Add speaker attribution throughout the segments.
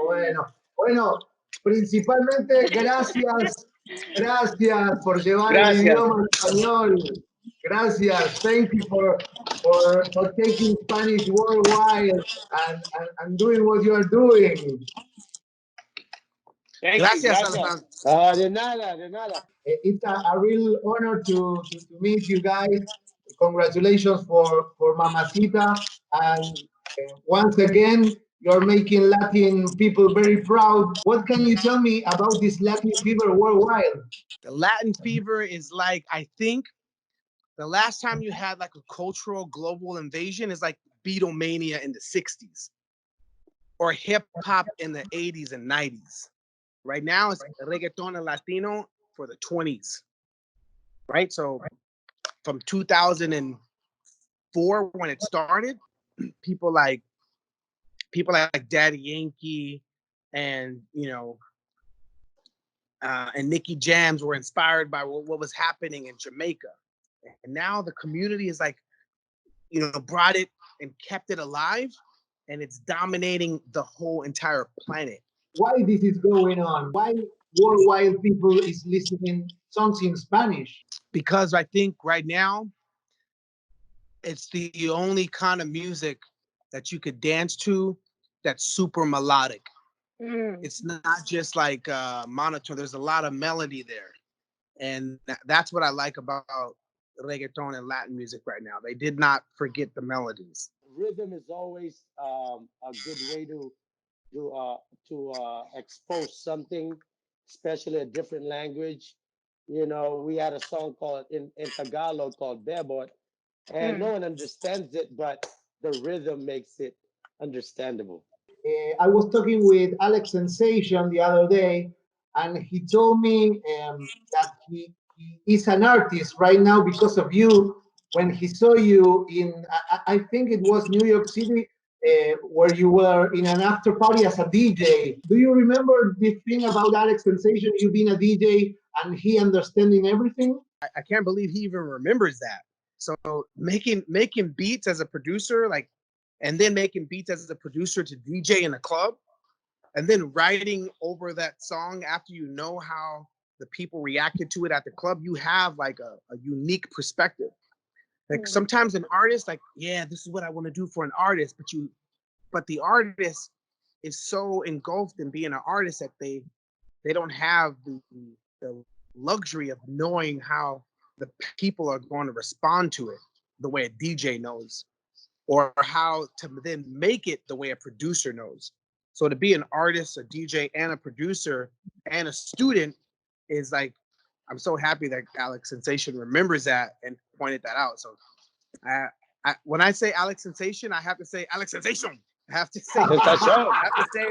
Speaker 1: bueno. Bueno, principalmente gracias por llevar el idioma español. Gracias. Thank you for taking Spanish worldwide and doing what you are doing.
Speaker 2: Gracias, Alejandro.
Speaker 3: De nada, de nada.
Speaker 1: It's a real honor to meet you guys. Congratulations for MAMACITA. And once again, you're making Latin people very proud. What can you tell me about this Latin fever worldwide?
Speaker 2: The Latin fever is like, I think, the last time you had like a cultural global invasion is like beatlemania in the 60s or hip hop in the 80s and 90s. Right now it's reggaeton and latino for the 20s, right? So from 2004 when it started, people like Daddy Yankee and and Nicky Jams were inspired by what was happening in Jamaica. And now the community is like, brought it and kept it alive, and it's dominating the whole entire planet.
Speaker 1: Why this is going on? Why worldwide people is listening songs in Spanish?
Speaker 2: Because I think right now, it's the only kind of music that you could dance to that's super melodic. It's not just like monotone. There's a lot of melody there. And that's what I like about reggaeton and Latin music right now. They did not forget the melodies.
Speaker 3: Rhythm is always a good way to expose something, especially a different language. We had a song called in Tagalog called Bebot, and no one understands it, but the rhythm makes it understandable.
Speaker 1: I was talking with Alex Sensation the other day, and he told me that he is an artist right now because of you. When he saw you in, I think it was New York City, where you were in an after party as a DJ. Do you remember the thing about Alex Sensation, you being a DJ and he understanding everything?
Speaker 2: I can't believe he even remembers that. So making beats as a producer, and then making beats as a producer to DJ in a club, and then writing over that song after you know how the people reacted to it at the club, you have like a unique perspective. Like sometimes an artist, this is what I want to do for an artist, but the artist is so engulfed in being an artist that they don't have the luxury of knowing how the people are going to respond to it the way a DJ knows, or how to then make it the way a producer knows. So to be an artist, a DJ, and a producer, and a student is like, I'm so happy that Alex Sensation remembers that and pointed that out. So when I say Alex Sensation, I have to say Alex Sensation. I have to say it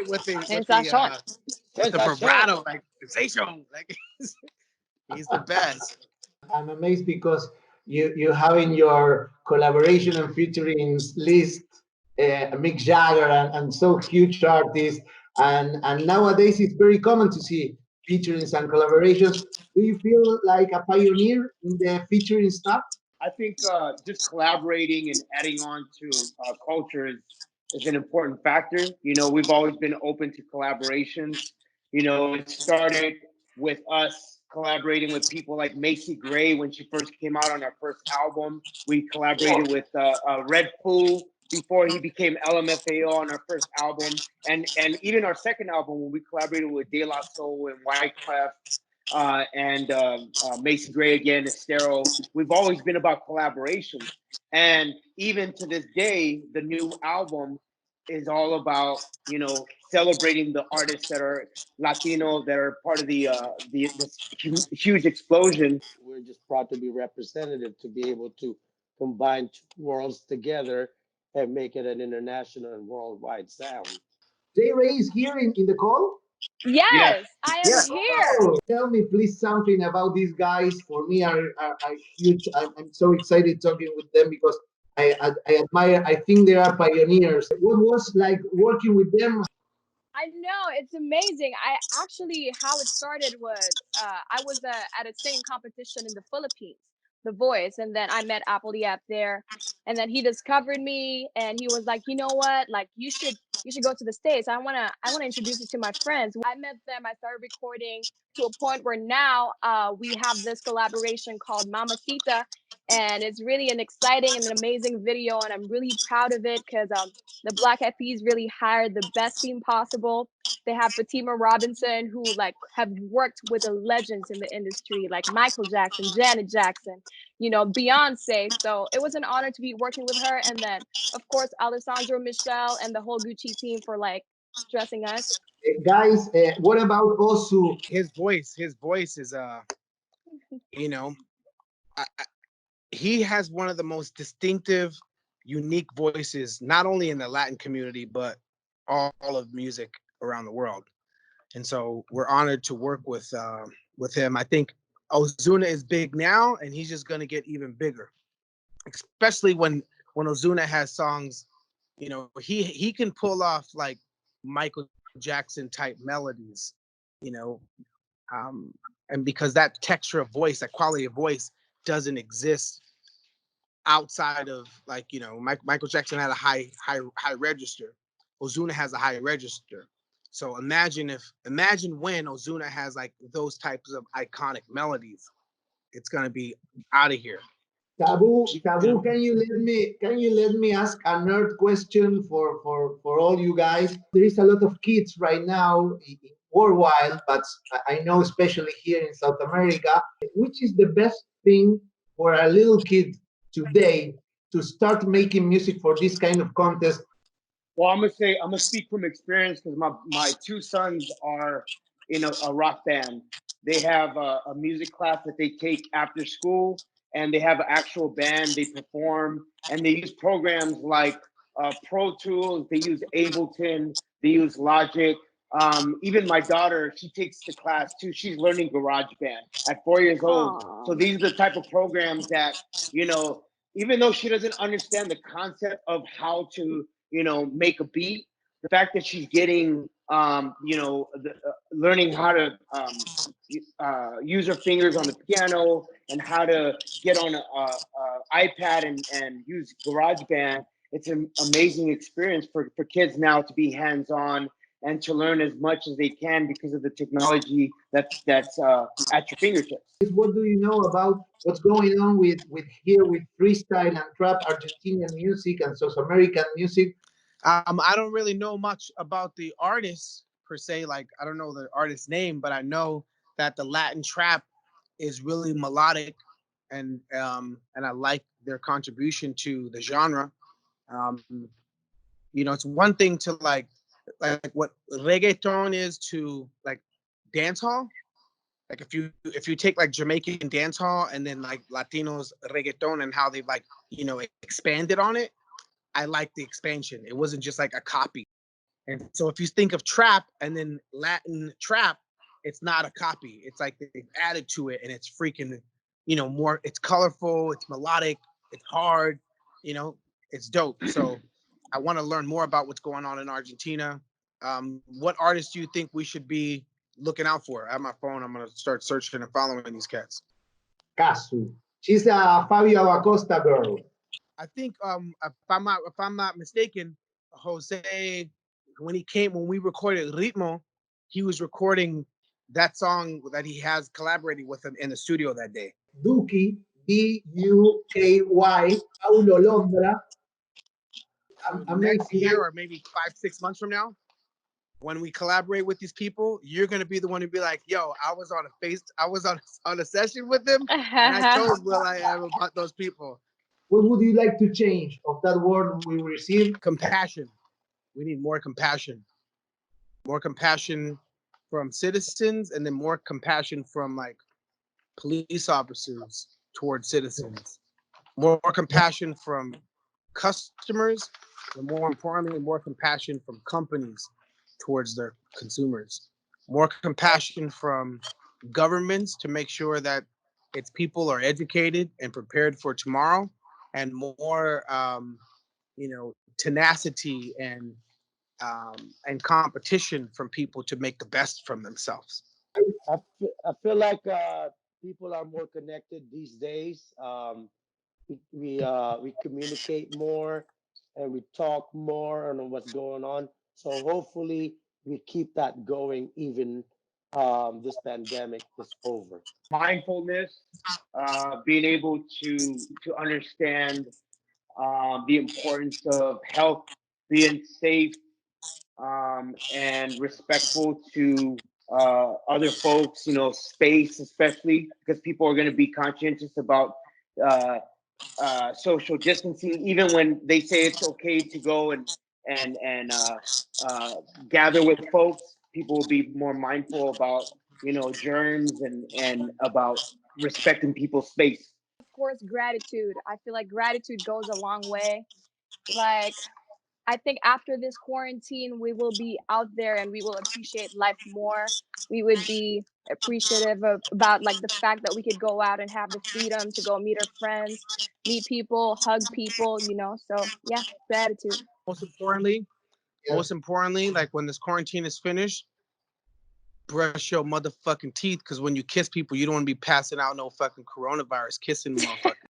Speaker 2: with the vibrato, like sensation. Like he's the best.
Speaker 1: I'm amazed because you have in your collaboration and featuring list Mick Jagger and so huge artists, and nowadays it's very common to see featurings and collaborations. Do you feel like a pioneer in the featuring stuff?
Speaker 4: I think just collaborating and adding on to culture is an important factor. We've always been open to collaborations. It started with us collaborating with people like Macy Gray when she first came out on our first album. We collaborated with Red Fool before he became LMFAO on our first album, and even our second album when we collaborated with De La Soul and Wyclef. And Macy Gray again, Estero. We've always been about collaboration, and even to this day, the new album is all about celebrating the artists that are Latino, that are part of this huge explosion.
Speaker 3: We're just proud to be representative, to be able to combine two worlds together and make it an international and worldwide sound.
Speaker 1: J Rey is here in the call.
Speaker 5: Yes, I am here.
Speaker 1: Oh, tell me please something about these guys. For me, are huge. I'm so excited talking with them because I admire. I think they are pioneers. What was like working with them?
Speaker 5: I know, it's amazing. How it started was I was at a singing competition in the Philippines The Voice, and then I met Apple the app there, and then he discovered me, and he was like, you know what, like you should go to the States. I wanna introduce you to my friends. I met them. I started recording to a point where now we have this collaboration called MAMACITA, and it's really an exciting and an amazing video, and I'm really proud of it because the Black Eyed Peas really hired the best team possible. They have Fatima Robinson, who like have worked with the legends in the industry, like Michael Jackson, Janet Jackson, Beyonce. So it was an honor to be working with her. And then, of course, Alessandro Michel and the whole Gucci team for like dressing us.
Speaker 1: Guys, what about Osu?
Speaker 2: His voice is you know, he has one of the most distinctive, unique voices, not only in the Latin community, but all of music around the world. And so we're honored to work with him. I think Ozuna is big now, and he's just gonna get even bigger, especially when Ozuna has songs. He can pull off like Michael Jackson type melodies, you know, and because that texture of voice, that quality of voice doesn't exist outside of like, Michael Jackson had a high register. Ozuna has a high register. So imagine when Ozuna has like those types of iconic melodies, it's gonna be out of here.
Speaker 1: Tabu, can you let me ask a nerd question for all you guys? There is a lot of kids right now worldwide, but I know especially here in South America, which is the best thing for a little kid today to start making music for this kind of contest?
Speaker 4: Well, I'm gonna speak from experience because my two sons are in a rock band. They have a music class that they take after school, and they have an actual band. They perform, and they use programs like Pro Tools. They use Ableton. They use Logic. Even my daughter, she takes the class too. She's learning GarageBand at 4 years old.
Speaker 5: Aww.
Speaker 4: So these are the type of programs that, even though she doesn't understand the concept of how to make a beat, the fact that she's getting learning how to use her fingers on the piano and how to get on a iPad and use GarageBand, it's an amazing experience for kids now to be hands-on and to learn as much as they can because of the technology that's at your fingertips.
Speaker 1: What do you know about what's going on with freestyle and trap Argentinian music and South American music?
Speaker 2: I don't really know much about the artists per se. Like, I don't know the artist's name, but I know that the Latin trap is really melodic, and I like their contribution to the genre. Um, it's one thing to like what reggaeton is to like dance hall. Like if you take like Jamaican dance hall and then like Latinos reggaeton and how they've like expanded on it, I like the expansion. It wasn't just like a copy. And so if you think of trap and then Latin trap, it's not a copy. It's like they've added to it, and it's freaking, more. It's colorful. It's melodic. It's hard. It's dope. So I want to learn more about what's going on in Argentina. What artists do you think we should be looking out for? I have my phone. I'm gonna start searching and following these cats.
Speaker 1: Casu. She's a Fabio Acosta girl.
Speaker 2: I think if I'm not mistaken, Jose, when we recorded RITMO, he was recording that song that he has collaborating with him in the studio that day.
Speaker 1: Duki, Duky, Paulo Londra.
Speaker 2: Next year, or maybe 5-6 months from now, when we collaborate with these people, you're gonna be the one to be like, "Yo, I was on a session with them, and I told will.i.am about those people."
Speaker 1: What would you like to change of that word we received?
Speaker 2: Compassion. We need more compassion. More compassion from citizens, and then more compassion from like police officers towards citizens. More compassion from customers, and more importantly, more compassion from companies towards their consumers. More compassion from governments to make sure that its people are educated and prepared for tomorrow, and more, tenacity and competition from people to make the best from themselves.
Speaker 3: I feel like people are more connected these days. We communicate more and we talk more on what's going on. So hopefully we keep that going even this pandemic is over.
Speaker 4: Mindfulness, being able to understand the importance of health, being safe, and respectful to other folks, space, especially because people are going to be conscientious about uh, social distancing, even when they say it's okay to go and uh, gather with folks. People will be more mindful about germs and about respecting people's space.
Speaker 5: Of course, gratitude. I feel like gratitude goes a long way. Like, I think after this quarantine, we will be out there and we will appreciate life more. We would be appreciative of about like the fact that we could go out and have the freedom to go meet our friends, meet people, hug people, So yeah, gratitude.
Speaker 2: Most importantly,
Speaker 1: Yes.
Speaker 2: like when this quarantine is finished, brush your motherfucking teeth, because when you kiss people, you don't want to be passing out no fucking coronavirus kissing motherfuckers.